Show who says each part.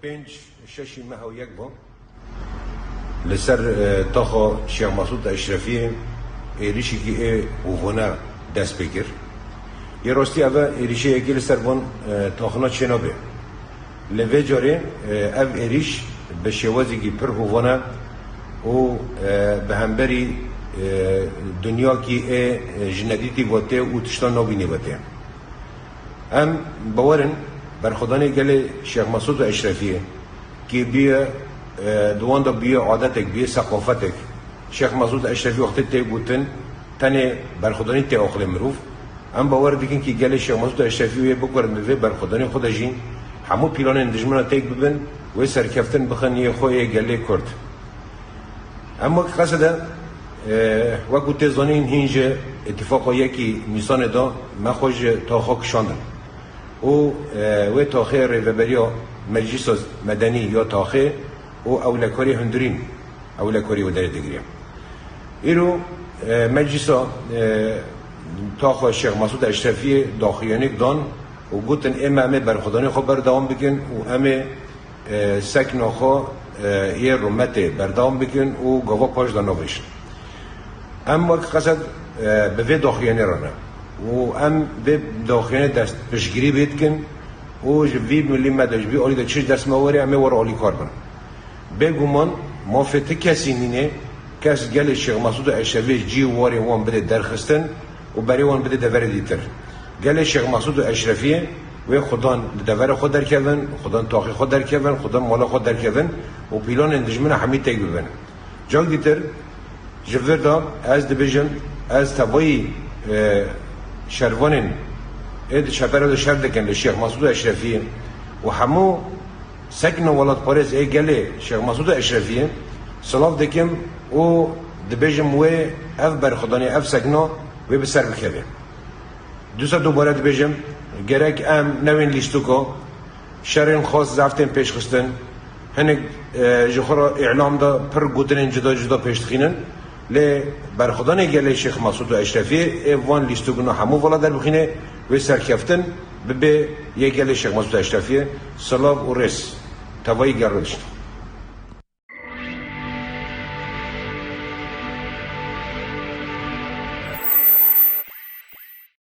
Speaker 1: 5 6 ماه و یک با لسر تاخا شیخ مسعود اشرفی ایریشی که اوونا دست بکر یه راستی اوه ایریشی یکی لسر بان تاخنا چنابه لوه جاره او ایریش به شوازی که پر اوونا و به همبری دنیا که جندیتی واته و تشتان نابینی واته هم باورن برخودانی گل شیخ مسعود اشرفیه که بیا دوان دا بیا عادتک بیا ثقافتک شیخ مسعود اشرفی وقتی تی بودن تنه برخودانی تی آخل مروف هم باور دیگن که گل شیخ مسعود اشرفی بکرن به برخودانی خود جین همو پیلان اندجمنا تیک ببن و سرکفتن بخن یه خوی گل کرد اما که قصده وقت تزانین هنج اتفاق یکی نیسان دا مخوش تا خاک شاندن و تاخه ریوبریا مجلس مدنی یا تاخه و اولکاری هندرین اولکاری و در دگریم ایرو مجلس تاخه شیخ مسعود اشرفی داخیانیک دان و گوتن امه برخودانی خود بردام بکن و امه سکن آخا یه رومت بردام بکن و گوا پاش دانوش اما که قصد به داخیانی رانه و ام به داخلین دست پشگیری بید کن و جوی ملی مداج بی آلی دا چش دست مواری امه ور آلی کار بن بگومان مافته کسی نینه کس گل شیخ مسعود اشرفی جی واری وان بده درخستن و برای وان بده دوره دیتر گل شیخ مسعود اشرفی و خدان دوره خود در کردن خدان تاخی خود در کردن خدان مالا خود در کردن و پیلان اندجمن حمید تیگ ببن جاگ دیتر جور دا از دبیجن از تبایی شروانن اید شپره دا شرد کن شیخ مسعود اشرفی و همو سکن ولاد پارس ای گله شیخ مسعود اشرفی سلاف دکم و دبیجم و اف برخدانی اف سکنا و بسر بکره دوستا دوباره دبیجم گرک ام نوین لیستو که شرین خاص زفتن پیش خستن هنگ جخورا اعلام دا پر گوتنین جدا جدا پیش تخینن لی برخودان گله شیخ مسعود اشرفی ایوان لیستو گنا همو والا در بخینه و سرکفتن به یه گله شیخ مسعود اشرفی سلاف و رس توایی گردشت